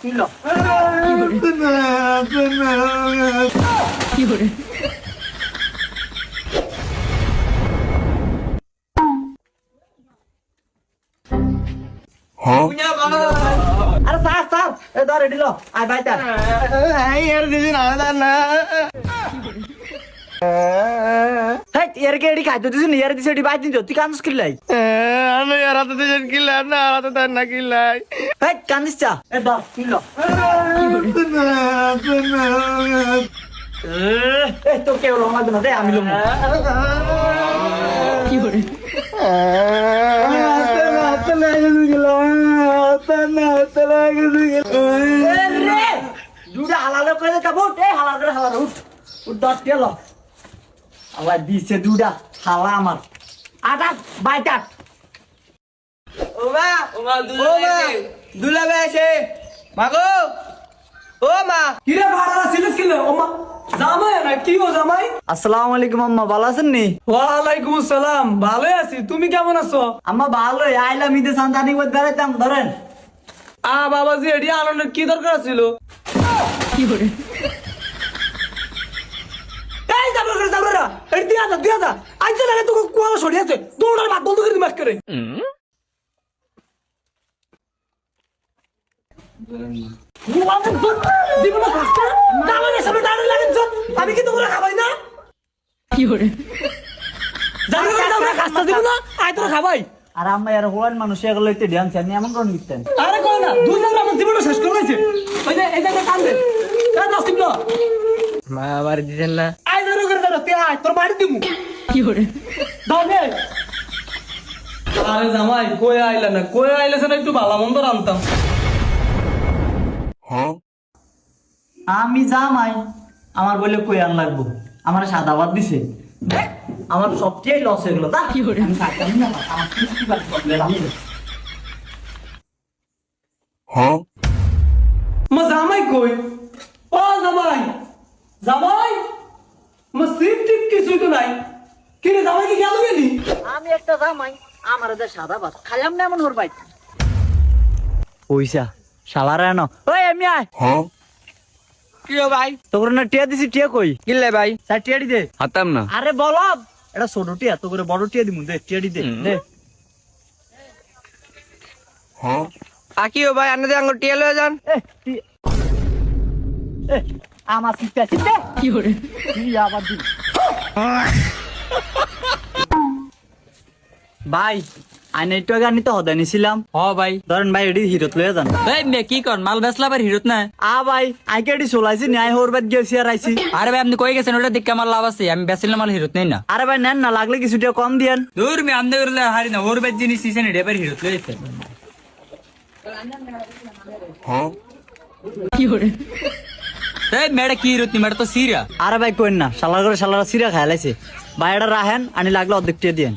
তুইলো কি করে আরে স্যার স্যার এ ধর এডি লো আয় বাইটা হেই এর কে এডি খাইতো দিছ নি এর দিছ এডি বাইদিন তো তুই কান্দস কিলাই হেই কান্দিস চা এ ধর তুইলো এ তো কে হলো মাদ না দে আমি লম কি করে দুটা হালালে করে যাবো এ হালাল করে হালাল উঠ উঠ দশ গেল আবার দিছে দুটা হালা আমার আটা বাইটা দুলাবে আছে মাগো ও মা কিরে ভাড়া ছিলিস কিলে ওমা জামাই না কি গো জামাই? আসসালামু আলাইকুম আম্মা ভালো আছেন নি? ওয়ালাইকুম আসসালাম, ভালো আছি। তুমি কেমন আছো? আম্মা ভালো আইলাম ঈদে সান্তানি করে বেড়াইতাম ধরেন বাবাজি এডি আনন্দের কি দরকার ছিল? কি করে এই যাবরা এডি দিয়া যা আজ না তোকে কোয়ালা সরিয়েছে দৌড়ার ভাত বন্ধ করে দিমাস করে জীবনে ফাস্টা দালানের সামনে দাঁড়িয়ে লাগেছ আমি কি তোমরা খাবাই না? কি করে জানো তোমরা খাস্তা দিব না আই তোরা খাবাই। আর আম্মা এর হোয়ান মানুষ এগুলো একটু ড্যান্স আমি এমন কোন মিটতেন আরে কই না দুজন আমার জীবন শেষ করে দিয়েছে। ওই যে এই জায়গা কান্দে এই দশ দিন মা আমার দিছেন না আই ধরো করে দাও তে আয় তোর বাড়ি দিমু কি করে দাও নে। আরে জামাই কই আইলা না, কই আইলেছ না একটু ভালো মন্দ রান্তাম। আমি জামাই আমার বলে কই আন লাগবো আমার সাদা ভাত দিছে আমার সবচেয়ে লস হয়ে গেল তা কি করে আমি খাইতাম না আমার কি বাদ করলে আমি মা জামাই কই? ও জামাই জামাই মা সিপ টিপ কিছুই তো নাই। কি রে জামাই কি গেল গেলি? আমি একটা জামাই আমার যে সাদা ভাত খাইলাম না এমন ওর ভাই পয়সা শালারা এনো ওই এমনি আয় কি ভাই তোর না টিয়া দিছি টিয়া কই কিলে ভাই স্যার টিয়া দি দে হাতাম না আরে বলো এটা ছোট টিয়া তো করে বড় টিয়া দিমু দে টিয়া দি দে দে আকিও ভাই আন্না আঙ্গুর টিয়া লয়ে যান এ আমার সিটটা সিটটা কি করে কি আবার দি ভাই আইনে একটু আগে আনিতে হদাই নিছিলাম হ ভাই ধরেন ভাই এডি হিরত লয়ে যান এই মে কি কর মাল বেচলা বার হিরত না ভাই আইকে এডি চলাইছি ন্যায় হরবাদ গেছি আর আইছি আরে ভাই আপনি কই গেছেন ওটা দেখে আমার লাভ আছে আমি বেচিলে মাল হিরত নেই না আরে ভাই নেন না লাগলে কিছু টিয়া কম দিয়েন দূর মে আমদে করলে হারি না ওর বেচ জিনিস দিছেন এটা এবার হিরত লইছে কি করে এই মেডা কি হিরত নি মেডা তো সিরা আরে ভাই কোয়েন না শালার করে শালারা সিরা খাইলাইছে ভাই এটা রাহেন আনি লাগলে অর্ধেক টিয়া দিয়েন